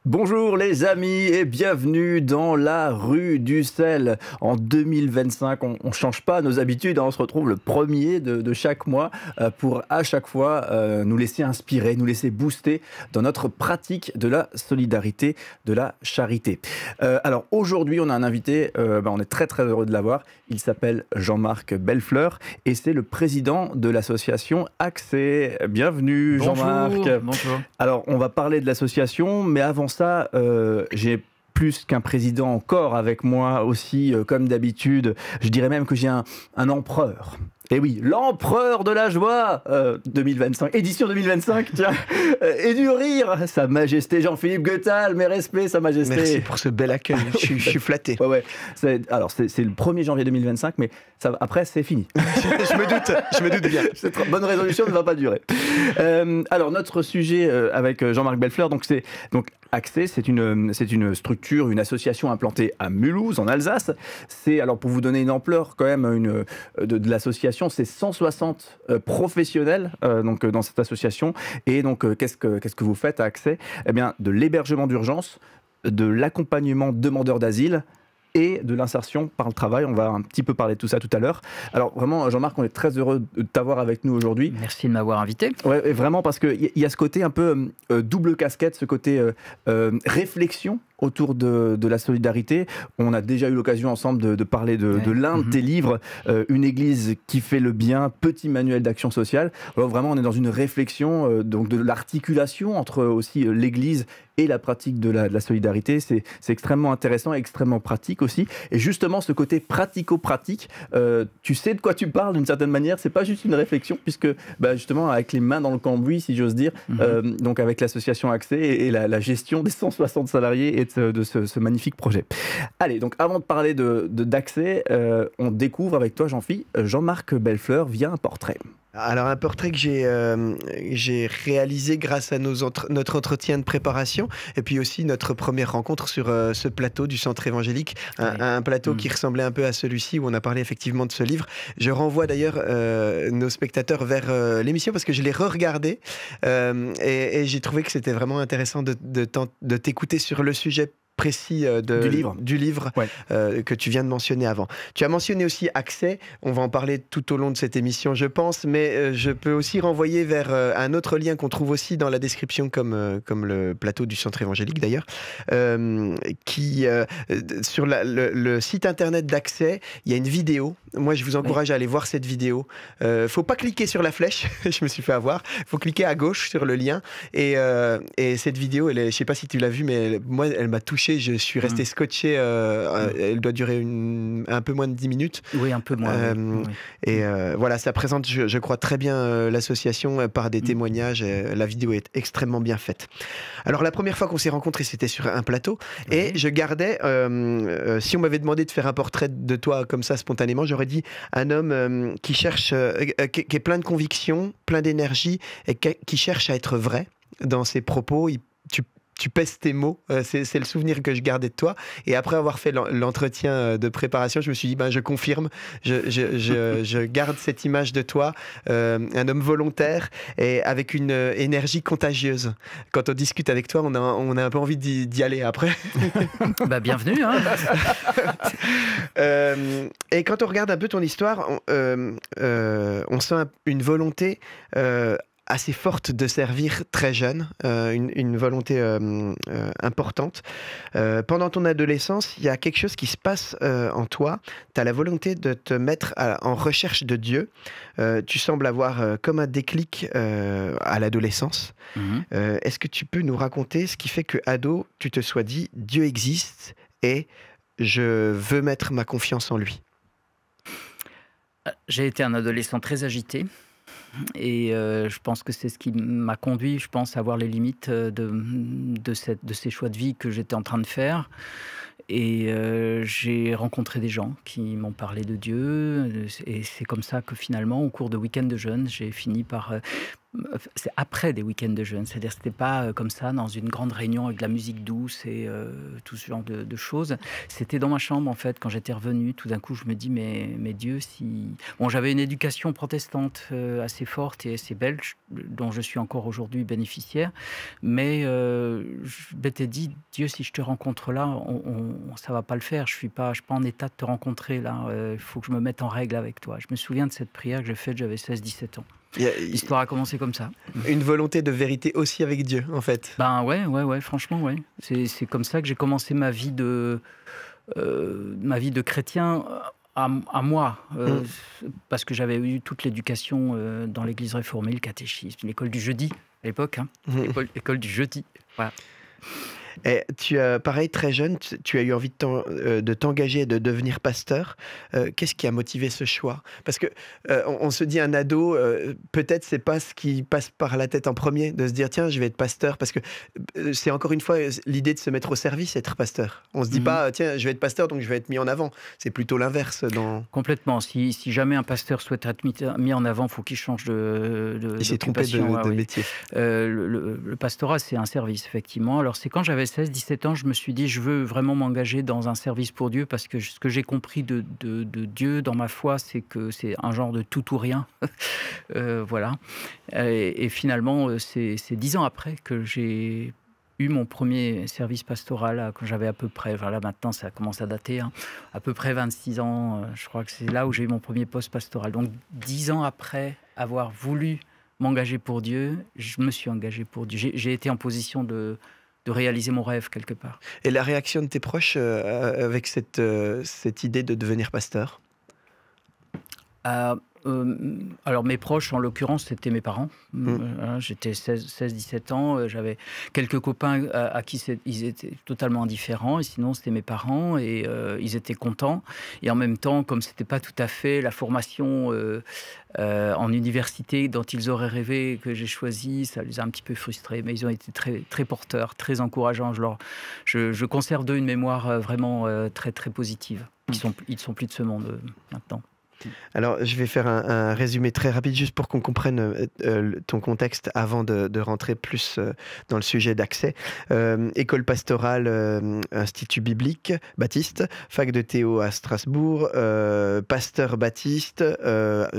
Bonjour les amis et bienvenue dans la rue du sel. En 2025, on ne change pas nos habitudes, hein, on se retrouve le premier de chaque mois pour à chaque fois nous laisser inspirer, nous laisser booster dans notre pratique de la solidarité, de la charité. Alors aujourd'hui, on a un invité, on est très très heureux de l'avoir. Il s'appelle Jean-Marc Bellefleur et c'est le président de l'association Accès. Bienvenue Jean-Marc. Bonjour. Alors on va parler de l'association, mais avant ça, j'ai plus qu'un président encore avec moi aussi, comme d'habitude. Je dirais même que j'ai un empereur. Et oui, l'empereur de la joie 2025, édition 2025, tiens, et du rire, Sa Majesté Jean-Philippe Guettal, mes respects, Sa Majesté. Merci pour ce bel accueil, je suis flatté. Ouais. C'est le 1er janvier 2025, mais ça, après c'est fini. je me doute bien. Cette bonne résolution ne va pas durer. Alors notre sujet avec Jean-Marc Bellefleur, donc Accès, c'est une structure, une association implantée à Mulhouse, en Alsace. C'est, alors pour vous donner une ampleur quand même de l'association, c'est 160 professionnels dans cette association. Et donc qu'est-ce que vous faites à Accès? Eh bien, de l'hébergement d'urgence, de l'accompagnement demandeurs d'asile et de l'insertion par le travail. On va un petit peu parler de tout ça tout à l'heure. Alors vraiment, Jean-Marc, on est très heureux de t'avoir avec nous aujourd'hui. Merci de m'avoir invité. Ouais, vraiment, parce qu'il y a ce côté un peu double casquette, ce côté réflexion autour de la solidarité. On a déjà eu l'occasion ensemble de parler de l'un de tes livres, Une église qui fait le bien, petit manuel d'action sociale. Alors, vraiment, on est dans une réflexion donc de l'articulation entre aussi l'église et la pratique de la solidarité. C'est extrêmement intéressant et extrêmement pratique aussi. Et justement, ce côté pratico-pratique, tu sais de quoi tu parles d'une certaine manière. C'est pas juste une réflexion, puisque justement, avec les mains dans le cambouis, si j'ose dire, donc avec l'association Accès et la gestion des 160 salariés et de ce magnifique projet. Allez, donc avant de parler d'Accès, on découvre avec toi, Jean-Philippe, Jean-Marc Bellefleur via un portrait. Alors un portrait que j'ai réalisé grâce à notre entretien de préparation et puis aussi notre première rencontre sur ce plateau du Centre évangélique, un plateau qui ressemblait un peu à celui-ci où on a parlé effectivement de ce livre. Je renvoie d'ailleurs nos spectateurs vers l'émission parce que je l'ai re-regardé et j'ai trouvé que c'était vraiment intéressant de t'écouter sur le sujet précis du livre que tu viens de mentionner avant. Tu as mentionné aussi Accès, on va en parler tout au long de cette émission je pense, mais je peux aussi renvoyer vers un autre lien qu'on trouve aussi dans la description comme le plateau du Centre évangélique d'ailleurs, sur le site internet d'Accès, il y a une vidéo. Moi je vous encourage à aller voir cette vidéo. Faut pas cliquer sur la flèche, je me suis fait avoir, faut cliquer à gauche sur le lien et cette vidéo, je sais pas si tu l'as vue, mais moi elle m'a touché. Je suis resté scotché. Elle doit durer un peu moins de 10 minutes. Oui, un peu moins. Et voilà, ça présente, je crois, très bien l'association par des témoignages. La vidéo est extrêmement bien faite. Alors, la première fois qu'on s'est rencontrés, c'était sur un plateau. Et je gardais, si on m'avait demandé de faire un portrait de toi comme ça, spontanément, j'aurais dit un homme qui cherche, qui est plein de convictions, plein d'énergie, et qui cherche à être vrai dans ses propos. Tu pèses tes mots, c'est le souvenir que je gardais de toi. Et après avoir fait l'entretien de préparation, je me suis dit, je confirme, je garde cette image de toi, un homme volontaire et avec une énergie contagieuse. Quand on discute avec toi, on a un peu envie d'y aller après. Bienvenue. Hein. Et quand on regarde un peu ton histoire, on sent une volonté assez forte de servir très jeune, une volonté importante. Pendant ton adolescence, il y a quelque chose qui se passe en toi. Tu as la volonté de te mettre en recherche de Dieu. Tu sembles avoir comme un déclic à l'adolescence. Est-ce que tu peux nous raconter ce qui fait que, ado, tu te sois dit « Dieu existe et je veux mettre ma confiance en lui ». J'ai été un adolescent très agité. Et je pense que c'est ce qui m'a conduit, à voir les limites de ces choix de vie que j'étais en train de faire. Et j'ai rencontré des gens qui m'ont parlé de Dieu. Et c'est comme ça que finalement, au cours de week-ends de jeûne, j'ai fini par c'est après des week-ends de jeûne. C'est-à-dire que c'était pas comme ça dans une grande réunion avec de la musique douce et tout ce genre de choses. C'était dans ma chambre en fait quand j'étais revenu. Tout d'un coup, je me dis mais Dieu, si bon, j'avais une éducation protestante assez forte et assez belge dont je suis encore aujourd'hui bénéficiaire, mais je m'étais dit Dieu, si je te rencontre là, ça va pas le faire. Je suis pas en état de te rencontrer là. Il faut que je me mette en règle avec toi. Je me souviens de cette prière que j'ai faite. J'avais 16-17 ans. L'histoire a commencé comme ça. Une volonté de vérité aussi avec Dieu, en fait. Ben ouais, franchement, ouais. C'est comme ça que j'ai commencé ma vie de chrétien à moi, parce que j'avais eu toute l'éducation dans l'église réformée, le catéchisme, l'école du jeudi à l'époque, hein. L'école du jeudi. Voilà. Et tu as, pareil, très jeune, tu as eu envie de t'engager et de devenir pasteur. Qu'est-ce qui a motivé ce choix? Parce que on se dit un ado, peut-être c'est pas ce qui passe par la tête en premier, de se dire tiens, je vais être pasteur, parce que c'est encore une fois l'idée de se mettre au service, être pasteur. On se dit pas tiens, je vais être pasteur, donc je vais être mis en avant. C'est plutôt l'inverse. Complètement. Si jamais un pasteur souhaite être mis en avant, il faut qu'il change il s'est trompé de métier. Le pastorat, c'est un service, effectivement. Alors c'est quand j'avais 16-17 ans, je me suis dit, je veux vraiment m'engager dans un service pour Dieu, parce que ce que j'ai compris de Dieu dans ma foi, c'est que c'est un genre de tout ou rien. Voilà. Et finalement, c'est 10 ans après que j'ai eu mon premier service pastoral, quand j'avais à peu près, voilà, maintenant ça commence à dater, hein, à peu près 26 ans. Je crois que c'est là où j'ai eu mon premier poste pastoral. Donc 10 ans après avoir voulu m'engager pour Dieu, je me suis engagé pour Dieu. J'ai été en position de réaliser mon rêve quelque part. Et la réaction de tes proches avec cette idée de devenir pasteur? Alors mes proches, en l'occurrence, c'était mes parents. J'étais 16-17 ans, j'avais quelques copains à qui ils étaient totalement indifférents, et sinon c'était mes parents, et ils étaient contents. Et en même temps, comme c'était pas tout à fait la formation en université dont ils auraient rêvé que j'ai choisi, ça les a un petit peu frustrés, mais ils ont été très, très porteurs, très encourageants. Je conserve d'eux une mémoire vraiment très, très positive. Ils ne sont plus de ce monde maintenant. Alors, je vais faire un résumé très rapide, juste pour qu'on comprenne ton contexte avant de rentrer plus dans le sujet d'Accès. École pastorale, Institut biblique, Baptiste, fac de théo à Strasbourg, pasteur Baptiste,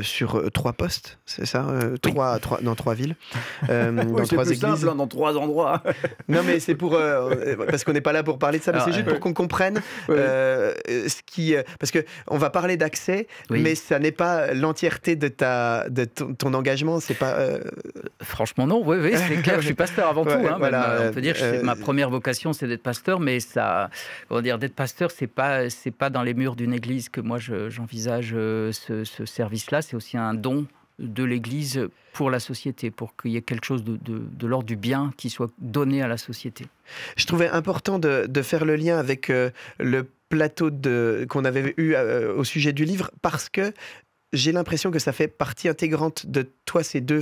sur 3 postes, c'est ça? Dans 3 villes, dans 3 églises. Simple, hein, dans 3 endroits. Non, mais c'est pour... parce qu'on n'est pas là pour parler de ça, mais c'est juste pour qu'on comprenne ce qui... parce qu'on va parler d'Accès, mais ça n'est pas l'entièreté de ton engagement, c'est pas... Franchement non, oui, c'est clair, je suis pasteur avant tout. Hein, voilà, on peut dire que ma première vocation, c'est d'être pasteur, mais ça, comment dire, d'être pasteur, c'est pas dans les murs d'une église que moi j'envisage ce service-là. C'est aussi un don de l'église pour la société, pour qu'il y ait quelque chose de l'ordre du bien qui soit donné à la société. Je trouvais important de faire le lien avec le plateau qu'on avait eu au sujet du livre, parce que j'ai l'impression que ça fait partie intégrante de toi, ces deux.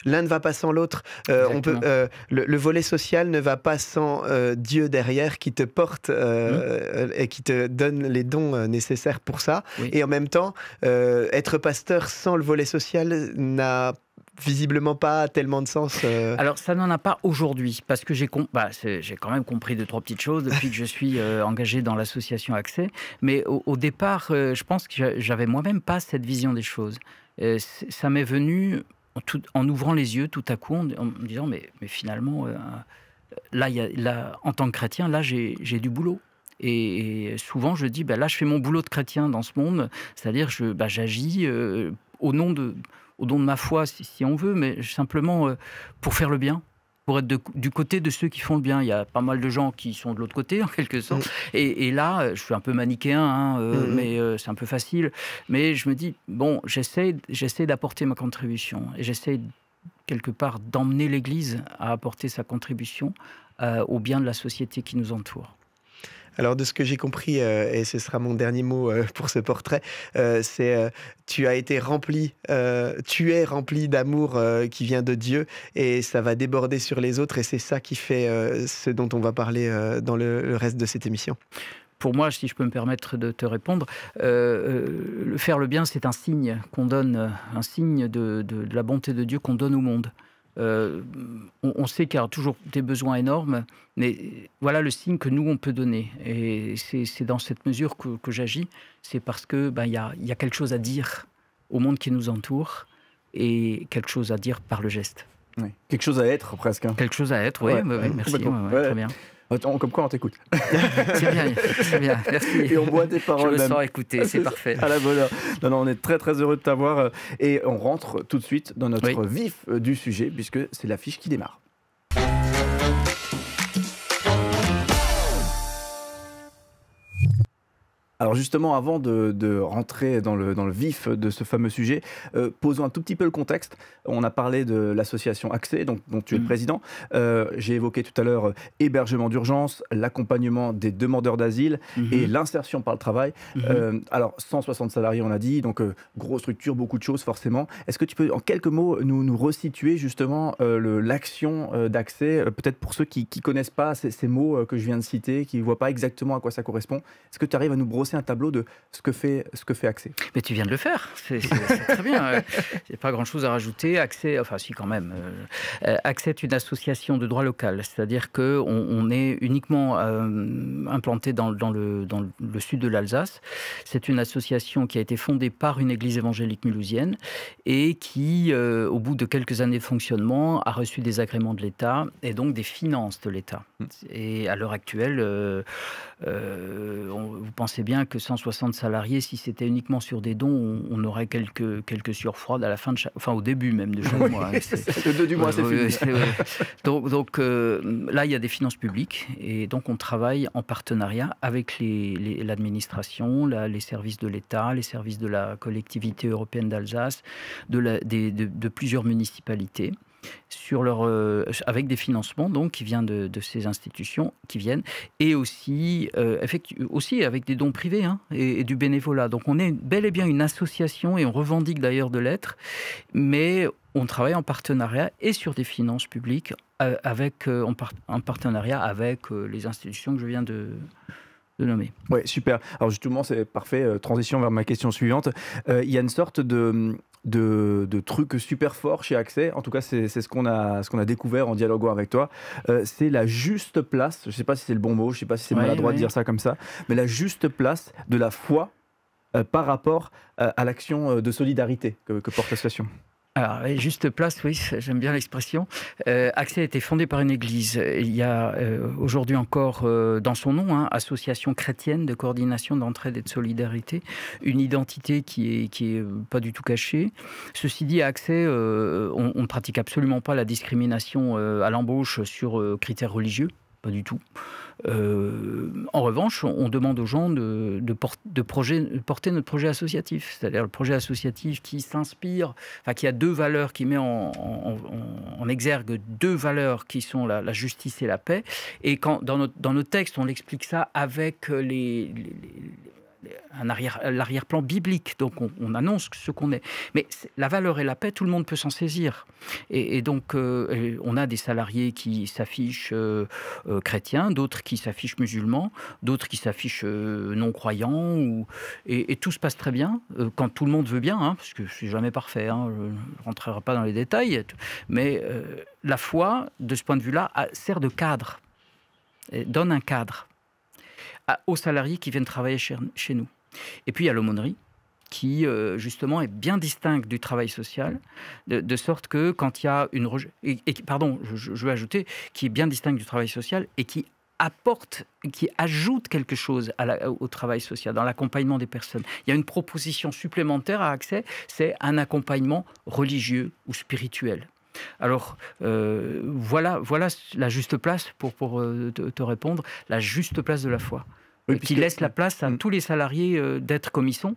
L'un ne va pas sans l'autre. Le volet social ne va pas sans Dieu derrière, qui te porte et qui te donne les dons nécessaires pour ça. Oui. Et en même temps, être pasteur sans le volet social n'a visiblement pas tellement de sens. Alors ça n'en a pas aujourd'hui, parce que j'ai quand même compris 2-3 petites choses depuis que je suis engagé dans l'association Accès. Mais au départ, je pense que j'avais moi-même pas cette vision des choses. Ça m'est venu en ouvrant les yeux tout à coup, en me disant mais finalement, là, en tant que chrétien, là j'ai du boulot. Et souvent je dis, là je fais mon boulot de chrétien dans ce monde, c'est-à-dire j'agis au nom de ma foi, si on veut, mais simplement pour faire le bien, pour être du côté de ceux qui font le bien. Il y a pas mal de gens qui sont de l'autre côté, en quelque sorte. Et là, je suis un peu manichéen, mais c'est un peu facile. Mais je me dis, bon, j'essaie d'apporter ma contribution. Et j'essaie, quelque part, d'emmener l'Église à apporter sa contribution au bien de la société qui nous entoure. Alors, de ce que j'ai compris, et ce sera mon dernier mot pour ce portrait, c'est tu es rempli d'amour qui vient de Dieu, et ça va déborder sur les autres, et c'est ça qui fait ce dont on va parler dans le reste de cette émission. pour moi, si je peux me permettre de te répondre, faire le bien, c'est un signe qu'on donne, un signe de la bonté de Dieu qu'on donne au monde. On sait qu'il y a toujours des besoins énormes, mais voilà le signe que nous, on peut donner. Et c'est dans cette mesure que j'agis. C'est parce que y a quelque chose à dire au monde qui nous entoure et quelque chose à dire par le geste. Oui. Quelque chose à être, presque. Hein. Quelque chose à être, oui. Ouais, merci. Très bien. Comme quoi on t'écoute. C'est bien, merci. Et on boit tes paroles. Je me sens écouté, c'est parfait. À la bonne heure. Non, on est très très heureux de t'avoir. Et on rentre tout de suite dans notre vif du sujet, puisque c'est l'affiche qui démarre. Alors justement, avant de rentrer dans le vif de ce fameux sujet, posons un tout petit peu le contexte. On a parlé de l'association Accès, dont tu es le président. J'ai évoqué tout à l'heure hébergement d'urgence, l'accompagnement des demandeurs d'asile et l'insertion par le travail. Alors 160 salariés, on a dit, donc grosse structure, beaucoup de choses forcément. Est-ce que tu peux en quelques mots nous resituer justement l'action d'Accès, peut-être pour ceux qui ne connaissent pas ces mots que je viens de citer, qui ne voient pas exactement à quoi ça correspond. Est-ce que tu arrives à nous brosser un tableau de ce que fait Accès? Mais tu viens de le faire, c'est très bien. Il n'y a pas grand-chose à rajouter. Accès, enfin si quand même. Accès est une association de droit local, c'est-à-dire qu'on est uniquement implanté dans le sud de l'Alsace. C'est une association qui a été fondée par une église évangélique mulhousienne et qui, au bout de quelques années de fonctionnement, a reçu des agréments de l'État et donc des finances de l'État. Et à l'heure actuelle, vous pensez bien que 160 salariés, si c'était uniquement sur des dons, on aurait quelques sueurs froides à la fin au début même de chaque mois. Le 2 du mois, c'est fini. Donc là, il y a des finances publiques et donc on travaille en partenariat avec l'administration, les services de l'État, les services de la collectivité européenne d'Alsace, de plusieurs municipalités. Avec des financements donc, qui viennent de ces institutions qui viennent, et aussi avec des dons privés et du bénévolat. Donc on est bel et bien une association et on revendique d'ailleurs de l'être, mais on travaille en partenariat et sur des finances publiques en partenariat avec les institutions que je viens de nommer. Oui, super. Alors justement, c'est parfait. Transition vers ma question suivante. Il y a une sorte de truc super fort chez Accès, en tout cas c'est ce qu'on a découvert en dialoguant avec toi, c'est la juste place, je ne sais pas si c'est le bon mot, je ne sais pas si c'est maladroit de dire ça comme ça, mais la juste place de la foi par rapport à l'action de solidarité que porte l'association. Alors, juste place, oui, j'aime bien l'expression. Accès a été fondé par une église. Il y a aujourd'hui encore, dans son nom, Association chrétienne de coordination d'entraide et de solidarité, une identité qui est pas du tout cachée. Ceci dit, à Accès, on ne pratique absolument pas la discrimination à l'embauche sur critères religieux, pas du tout. En revanche, on demande aux gens de porter notre projet associatif, c'est-à-dire le projet associatif qui s'inspire, qui a deux valeurs, qui met en exergue deux valeurs qui sont la justice et la paix. Et dans nos textes, on explique ça avec l'arrière-plan biblique, donc on annonce ce qu'on est. Mais la valeur et la paix, tout le monde peut s'en saisir. Et donc, on a des salariés qui s'affichent chrétiens, d'autres qui s'affichent musulmans, d'autres qui s'affichent non-croyants, et tout se passe très bien, quand tout le monde veut bien, parce que c'est jamais parfait, je ne rentrerai pas dans les détails, mais la foi, de ce point de vue-là, sert de cadre, donne un cadre aux salariés qui viennent travailler chez nous. Et puis il y a l'aumônerie qui justement est bien distincte du travail social, de sorte que quand il y a une je veux ajouter, qui est bien distincte du travail social et qui ajoute quelque chose au travail social, dans l'accompagnement des personnes. Il y a une proposition supplémentaire à Accès, c'est un accompagnement religieux ou spirituel. Alors, voilà la juste place, pour te répondre, la juste place de la foi, qui laisse la place à tous les salariés d'être comme ils sont.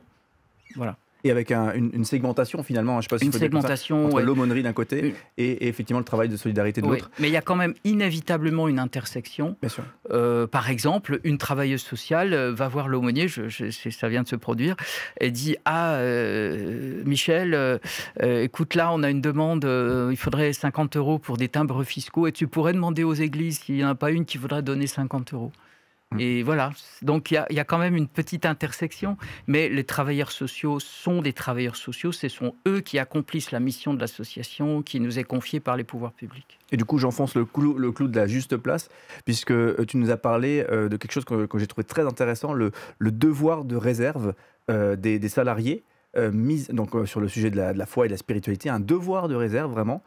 Voilà. Et avec une segmentation finalement, je ne sais pas si une segmentation entre l'aumônerie d'un côté et effectivement le travail de solidarité de l'autre. Mais il y a quand même inévitablement une intersection. Bien sûr. Par exemple, une travailleuse sociale va voir l'aumônier, ça vient de se produire, et dit « Ah, Michel, écoute, là on a une demande, il faudrait 50 € pour des timbres fiscaux et tu pourrais demander aux églises s'il n'y en a pas une qui voudrait donner 50 €. » Et voilà, donc il y a quand même une petite intersection, mais les travailleurs sociaux sont des travailleurs sociaux, ce sont eux qui accomplissent la mission de l'association qui nous est confiée par les pouvoirs publics. Et du coup, j'enfonce le clou de la juste place, puisque tu nous as parlé de quelque chose que j'ai trouvé très intéressant, le devoir de réserve des salariés, sur le sujet de la foi et de la spiritualité, un devoir de réserve vraiment,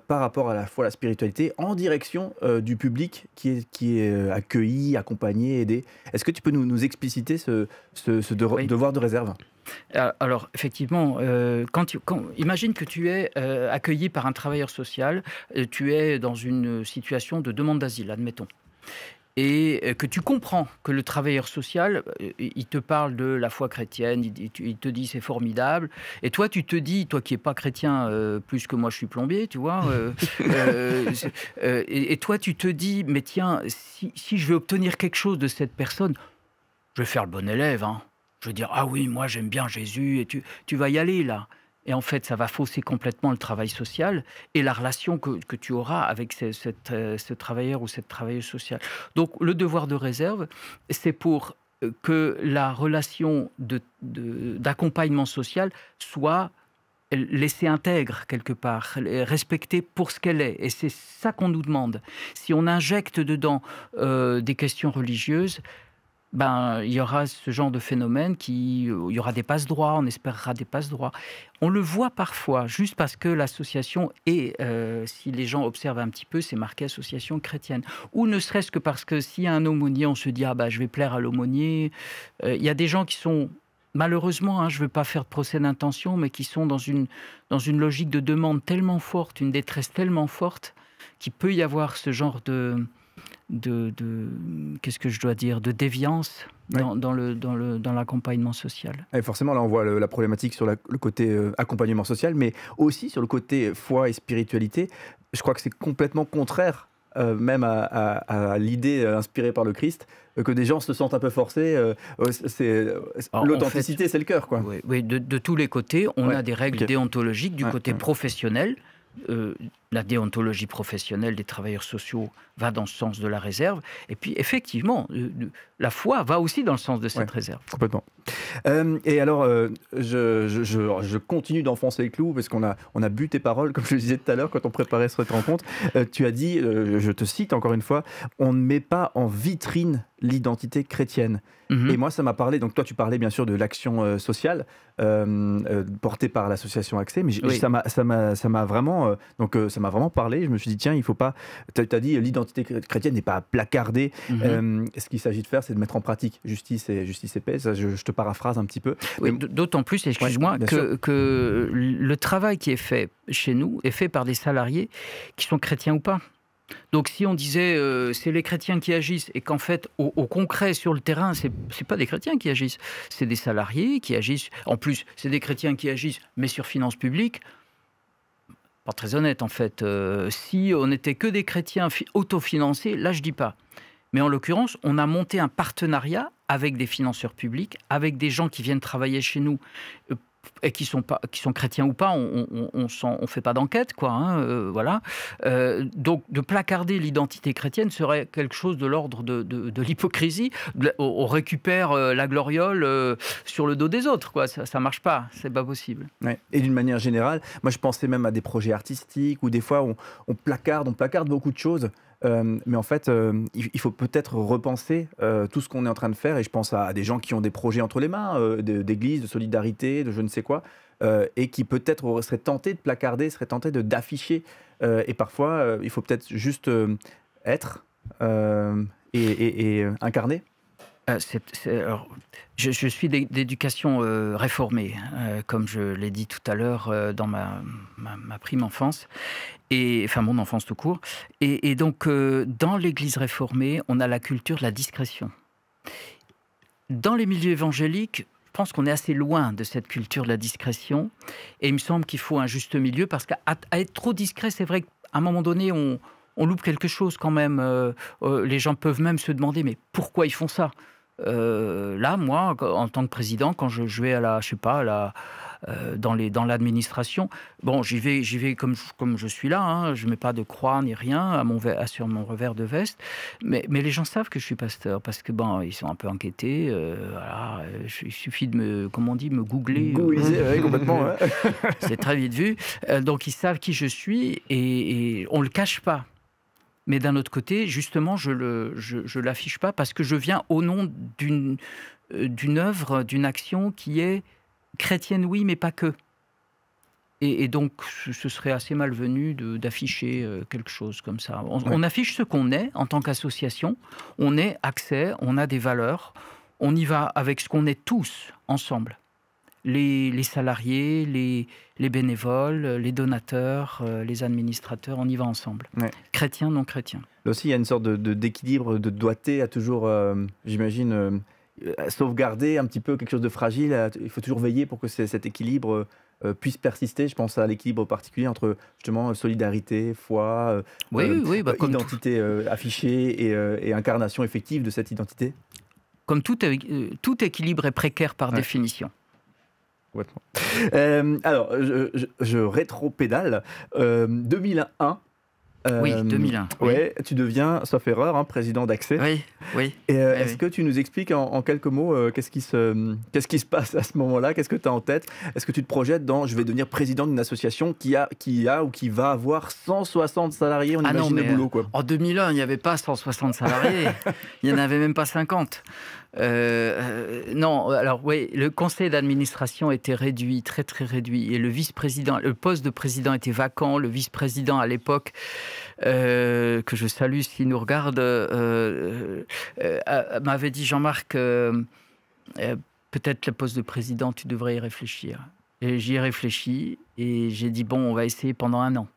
par rapport à la foi et la spiritualité, en direction du public qui est accueilli, accompagné, aidé. Est-ce que tu peux nous expliciter ce Oui. devoir de réserve? Alors, effectivement, imagine que tu es accueilli par un travailleur social, tu es dans une situation de demande d'asile, admettons. Et que tu comprends que le travailleur social, il te parle de la foi chrétienne, il te dit c'est formidable, et toi tu te dis, toi qui n'es pas chrétien plus que moi je suis plombier, tu vois, et toi tu te dis, mais tiens, si je veux obtenir quelque chose de cette personne, je vais faire le bon élève, hein. Je veux dire, ah oui, moi j'aime bien Jésus, et tu vas y aller là. Et en fait, ça va fausser complètement le travail social et la relation que tu auras avec ce travailleur ou cette travailleuse sociale. Donc, le devoir de réserve, c'est pour que la relation d'accompagnement social soit laissée intègre quelque part, respectée pour ce qu'elle est. Et c'est ça qu'on nous demande. Si on injecte dedans des questions religieuses, il y aura ce genre de phénomène il y aura des passe-droits, on espérera des passe-droits. On le voit parfois, juste parce que l'association est, si les gens observent un petit peu, c'est marqué association chrétienne. Ou ne serait-ce que parce que s'il y a un aumônier, on se dit, je vais plaire à l'aumônier. Il y a des gens qui sont, malheureusement, je ne veux pas faire de procès d'intention, mais qui sont dans une logique de demande tellement forte, une détresse tellement forte, qu'il peut y avoir ce genre qu'est-ce que je dois dire, de déviance dans l'accompagnement social. Et forcément, là, on voit la problématique sur le côté accompagnement social, mais aussi sur le côté foi et spiritualité. Je crois que c'est complètement contraire, même à l'idée inspirée par le Christ, que des gens se sentent un peu forcés. L'authenticité, c'est le cœur, quoi. Oui, de tous les côtés, on a des règles déontologiques du côté professionnel. La déontologie professionnelle des travailleurs sociaux va dans le sens de la réserve. Et puis, effectivement, la foi va aussi dans le sens de cette réserve. Complètement. Et alors, je continue d'enfoncer le clou, parce qu'on a bu tes paroles, comme je le disais tout à l'heure, quand on préparait cette rencontre. Tu as dit, je te cite encore une fois, on ne met pas en vitrine l'identité chrétienne. Et moi, ça m'a parlé, donc toi tu parlais bien sûr de l'action sociale portée par l'association Accès, mais ça m'a vraiment parlé. Je me suis dit, tiens, il faut pas, tu as dit l'identité chrétienne n'est pas à placarder. Ce qu'il s'agit de faire, c'est de mettre en pratique justice et paix. Ça, je te paraphrase un petit peu. Oui, d'autant plus, excuse-moi, que le travail qui est fait chez nous est fait par des salariés qui sont chrétiens ou pas. Donc si on disait c'est les chrétiens qui agissent, et qu'en fait au concret sur le terrain c'est pas des chrétiens qui agissent, c'est des salariés qui agissent. En plus c'est des chrétiens qui agissent, mais sur finances publiques. Pas très honnête en fait. Si on n'était que des chrétiens autofinancés, là je dis pas. Mais en l'occurrence on a monté un partenariat avec des financeurs publics, avec des gens qui viennent travailler chez nous. Et qui sont chrétiens ou pas, on fait pas d'enquête, quoi. Voilà. Donc, de placarder l'identité chrétienne serait quelque chose de l'ordre de l'hypocrisie. On récupère la gloriole sur le dos des autres, quoi. Ça marche pas, c'est pas possible. Ouais. Et d'une manière générale, moi je pensais même à des projets artistiques où des fois on placarde beaucoup de choses. Mais en fait, il faut peut-être repenser tout ce qu'on est en train de faire. Et je pense à des gens qui ont des projets entre les mains, d'église, de solidarité, de je ne sais quoi, et qui peut-être seraient tentés de placarder, seraient tentés d'afficher. Et parfois, il faut peut-être juste être et incarner. Alors, je suis d'éducation réformée, comme je l'ai dit tout à l'heure dans ma prime enfance, enfin mon enfance tout court. Et donc, dans l'Église réformée, on a la culture de la discrétion. Dans les milieux évangéliques, je pense qu'on est assez loin de cette culture de la discrétion. Et il me semble qu'il faut un juste milieu, parce qu'à être trop discret, c'est vrai qu'à un moment donné, on loupe quelque chose quand même. Les gens peuvent même se demander, mais pourquoi ils font ça ? Là, moi, en tant que président, quand je jouais à dans l'administration. Bon, j'y vais comme je suis là, hein. Je ne mets pas de croix ni rien sur mon revers de veste, mais les gens savent que je suis pasteur, parce que ils sont un peu inquiétés. Voilà, il suffit de me googler. Oui, complètement. Ouais. C'est très vite vu. Donc ils savent qui je suis et on ne le cache pas. Mais d'un autre côté, justement, je l'affiche pas parce que je viens au nom d'une œuvre, d'une action qui est chrétienne, oui, mais pas que. Et donc, ce serait assez malvenu d'afficher quelque chose comme ça. On affiche ce qu'on est en tant qu'association. On est accès, on a des valeurs. On y va avec ce qu'on est tous ensemble. Les salariés, les bénévoles, les donateurs, les administrateurs, on y va ensemble. Ouais. Chrétiens, non chrétiens. Là aussi, il y a une sorte d'équilibre, de doigté à toujours, j'imagine, sauvegarder un petit peu quelque chose de fragile. Il faut toujours veiller pour que cet équilibre puisse persister. Je pense à l'équilibre particulier entre justement solidarité, foi, identité affichée et incarnation effective de cette identité. Comme tout équilibre est précaire par définition. Alors, je rétro-pédale. 2001. Oui, 2001. Ouais, tu deviens, sauf erreur, président d'Accès. Oui. Et est-ce que tu nous expliques en quelques mots qu'est-ce qui se passe à ce moment-là? Qu'est-ce que tu as en tête? Est-ce que tu te projettes dans je vais devenir président d'une association qui a ou qui va avoir 160 salariés? On imagine le boulot, quoi. En 2001, il n'y avait pas 160 salariés. Il n'y en avait même pas 50. Non, alors oui, le conseil d'administration était réduit, très très réduit, et le poste de président était vacant. Le vice-président à l'époque, que je salue s'il nous regarde, m'avait dit: Jean-Marc, peut-être le poste de président, tu devrais y réfléchir. Et j'y ai réfléchi et j'ai dit bon, on va essayer pendant 1 an.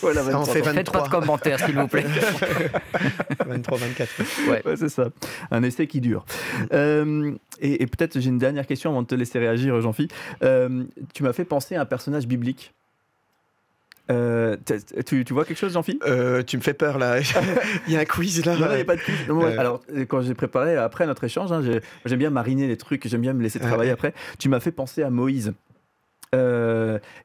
Voilà, on fait 23. Faites pas de commentaires, s'il vous plaît. 23-24. Ouais, c'est ça. Un essai qui dure. Et peut-être j'ai une dernière question avant de te laisser réagir, Jean-Philippe. Tu m'as fait penser à un personnage biblique. Tu vois quelque chose, Jean-Philippe? Tu me fais peur là. Il y a un quiz là. Non, il n'y a pas de quiz. Non, alors, quand j'ai préparé après notre échange, j'aime bien mariner les trucs, j'aime bien me laisser travailler après. Tu m'as fait penser à Moïse.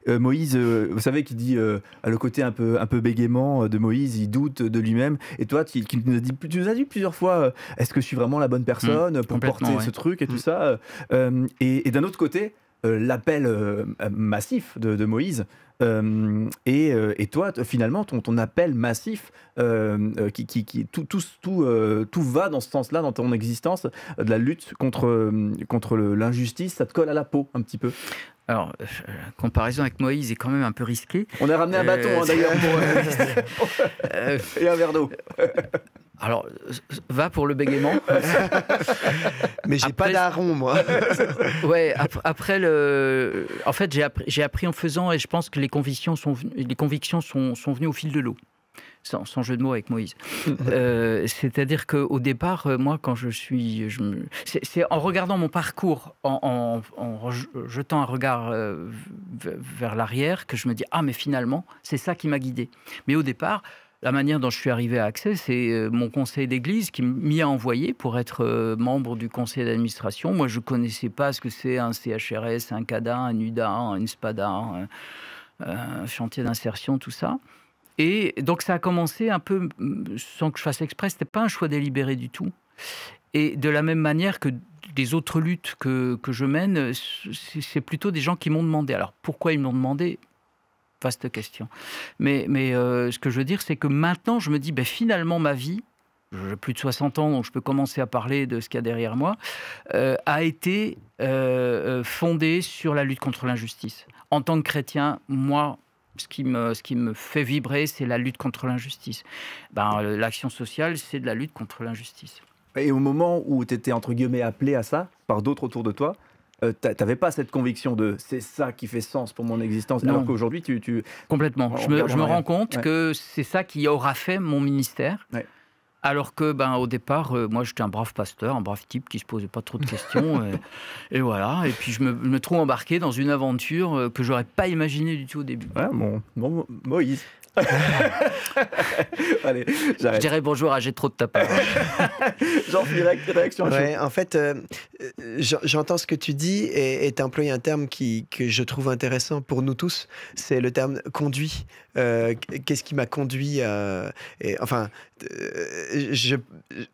Moïse, vous savez, qui dit le côté un peu bégaiement de Moïse, il doute de lui-même. Et toi, tu nous as dit plusieurs fois, est-ce que je suis vraiment la bonne personne pour porter ce truc et tout ça. Et d'un autre côté, l'appel massif de Moïse. Et toi, finalement, ton appel massif, tout va dans ce sens-là, dans ton existence, de la lutte contre l'injustice, ça te colle à la peau un petit peu. Alors, comparaison avec Moïse est quand même un peu risquée. On a ramené un bâton, d'ailleurs, et un verre d'eau. Alors, va pour le bégaiement. Mais j'ai pas d'Aaron, moi. Ouais, après en fait, j'ai appris en faisant, et je pense que les convictions sont venues au fil de l'eau. Sans jeu de mots avec Moïse. C'est-à-dire qu'au départ, moi, quand c'est en regardant mon parcours, en jetant un regard vers l'arrière, que je me dis, ah, mais finalement, c'est ça qui m'a guidé. Mais au départ, la manière dont je suis arrivé à Accès, c'est mon conseil d'église qui m'y a envoyé pour être membre du conseil d'administration. Moi, je ne connaissais pas ce que c'est un CHRS, un CADA, un UDA, une SPADA, un chantier d'insertion, tout ça. Et donc ça a commencé un peu sans que je fasse exprès, c'était pas un choix délibéré du tout. Et de la même manière que les autres luttes que je mène, c'est plutôt des gens qui m'ont demandé. Alors pourquoi ils m'ont demandé? Vaste question. Mais ce que je veux dire, c'est que maintenant je me dis, finalement ma vie, j'ai plus de 60 ans, donc je peux commencer à parler de ce qu'il y a derrière moi, a été fondée sur la lutte contre l'injustice. En tant que chrétien, moi, ce qui me fait vibrer, c'est la lutte contre l'injustice. L'action sociale, c'est de la lutte contre l'injustice. Et au moment où tu étais, entre guillemets, appelé à ça, par d'autres autour de toi, tu n'avais pas cette conviction de « c'est ça qui fait sens pour mon existence », alors qu'aujourd'hui, tu... Complètement. Je me rends compte que c'est ça qui aura fait mon ministère. Ouais. Alors que, au départ, moi, j'étais un brave pasteur, un brave type qui ne se posait pas trop de questions. et voilà. Et puis, je me trouve embarqué dans une aventure que je n'aurais pas imaginée du tout au début. Ouais, bon Moïse. Allez, j'arrête. Je dirais bonjour à J'ai trop de ta part. Jean-Philippe, réaction. Ouais, en fait, j'entends ce que tu dis et tu as employé un terme que je trouve intéressant pour nous tous, c'est le terme conduit. Qu'est-ce qui m'a conduit à...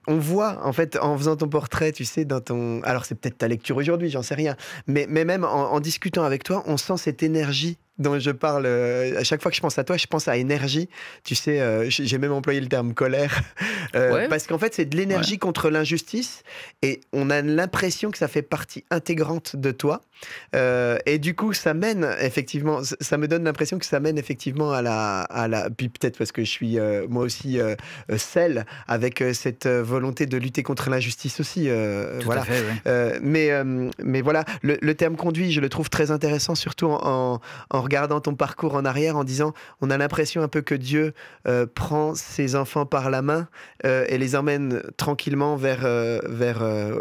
on voit, en fait, en faisant ton portrait, tu sais, dans ton... Alors, c'est peut-être ta lecture aujourd'hui, j'en sais rien. Mais même en discutant avec toi, on sent cette énergie dont je parle. À chaque fois que je pense à toi, je pense à énergie. Tu sais, j'ai même employé le terme colère. Parce qu'en fait, c'est de l'énergie contre l'injustice. Et on a l'impression que ça fait partie intégrante de toi. Et du coup, ça mène, effectivement, ça me donne l'impression que ça mène effectivement à la... Puis peut-être parce que je suis moi aussi celle avec cette volonté de lutter contre l'injustice aussi. Tout à fait, oui. Mais voilà, le terme conduit, je le trouve très intéressant, surtout en regardant ton parcours en arrière, en disant, on a l'impression un peu que Dieu prend ses enfants par la main et les emmène tranquillement vers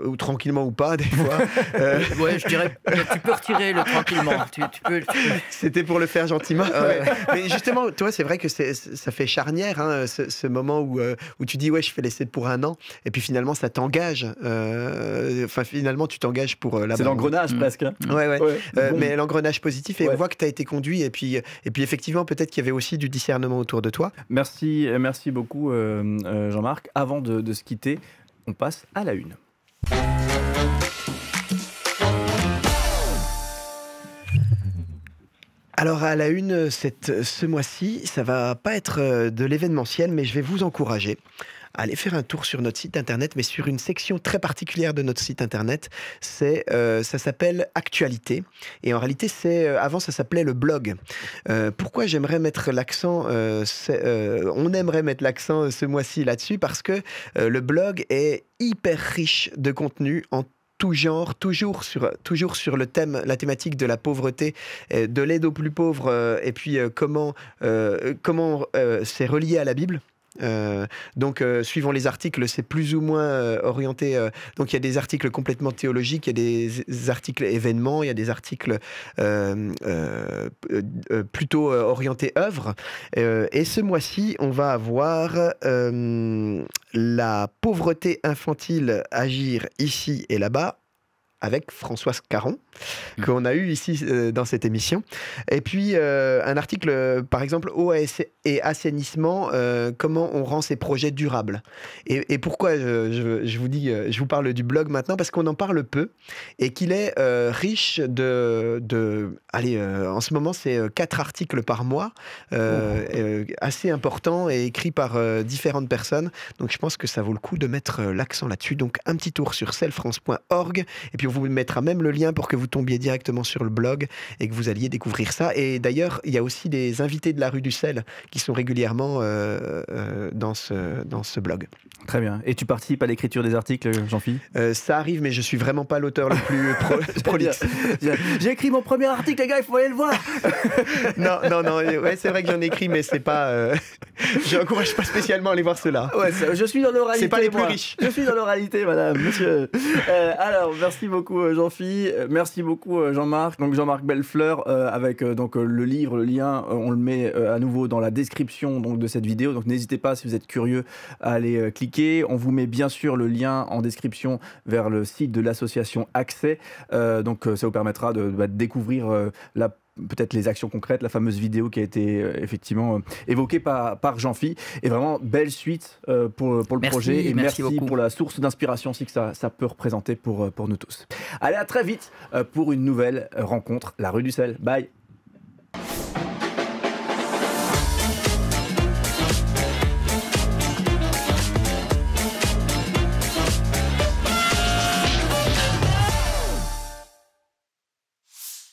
ou tranquillement ou pas, des fois. Ouais, je dirais, tu peux retirer le tranquillement. Tu peux... C'était pour le faire gentiment. Mais justement, toi, c'est vrai que ça fait charnière, hein, ce moment où tu dis, ouais, je fais l'essai pour 1 an, et puis finalement, ça t'engage. Enfin, finalement, tu t'engages pour la... C'est l'engrenage presque. Hein. Ouais. Bon. Mais l'engrenage positif, et on voit que tu as été conduit, et puis effectivement, peut-être qu'il y avait aussi du discernement autour de toi. Merci beaucoup, Jean-Marc. Avant de se quitter, on passe à la une. Alors à la une, ce mois-ci, ça va pas être de l'événementiel, mais je vais vous encourager à aller faire un tour sur notre site internet, mais sur une section très particulière de notre site internet. Ça s'appelle Actualité. Et en réalité, avant, ça s'appelait le blog. Pourquoi j'aimerais mettre l'accent on aimerait mettre l'accent ce mois-ci là-dessus, parce que le blog est hyper riche de contenu en tout genre, toujours sur la thématique de la pauvreté, de l'aide aux plus pauvres, et puis comment c'est relié à la Bible. Donc, suivant les articles, c'est plus ou moins orienté. Donc, il y a des articles complètement théologiques, il y a des articles événements, il y a des articles plutôt orientés œuvres. Et ce mois-ci, on va avoir la pauvreté infantile agir ici et là-bas, avec Françoise Caron, qu'on a eu ici dans cette émission. Et puis, un article, par exemple, eau et assainissement, comment on rend ces projets durables. Et pourquoi je vous parle du blog maintenant? Parce qu'on en parle peu, et qu'il est riche allez, en ce moment, c'est 4 articles par mois, assez importants et écrits par différentes personnes. Donc, je pense que ça vaut le coup de mettre l'accent là-dessus. Donc, un petit tour sur celfrance.org, et puis on vous mettra même le lien pour que vous tombiez directement sur le blog et que vous alliez découvrir ça. Et d'ailleurs, il y a aussi des invités de la rue du Sel qui sont régulièrement dans ce blog. Très bien. Et tu participes à l'écriture des articles, Jean-Philippe? Ça arrive, mais je suis vraiment pas l'auteur le plus prolixe. J'ai écrit mon premier article, les gars, il faut aller le voir. Non. Ouais, c'est vrai que j'en ai écrit, mais c'est pas... je n'encourage pas spécialement à aller voir cela. Ouais, je suis dans l'oralité. C'est pas les plus riches. Je suis dans l'oralité, madame, monsieur. Alors, merci beaucoup, Jean-Philippe. Merci beaucoup, Jean-Marc. Donc, Jean-Marc Bellefleur, avec donc, le livre, le lien, on le met à nouveau dans la description donc, de cette vidéo. Donc, n'hésitez pas, si vous êtes curieux, à aller cliquer. On vous met bien sûr le lien en description vers le site de l'association Accès. Donc, ça vous permettra de découvrir peut-être les actions concrètes, la fameuse vidéo qui a été effectivement évoquée par Jean-Philippe. Et vraiment, belle suite pour le projet. Et merci pour la source d'inspiration aussi que ça peut représenter pour nous tous. Allez, à très vite pour une nouvelle rencontre, la rue du Sel. Bye.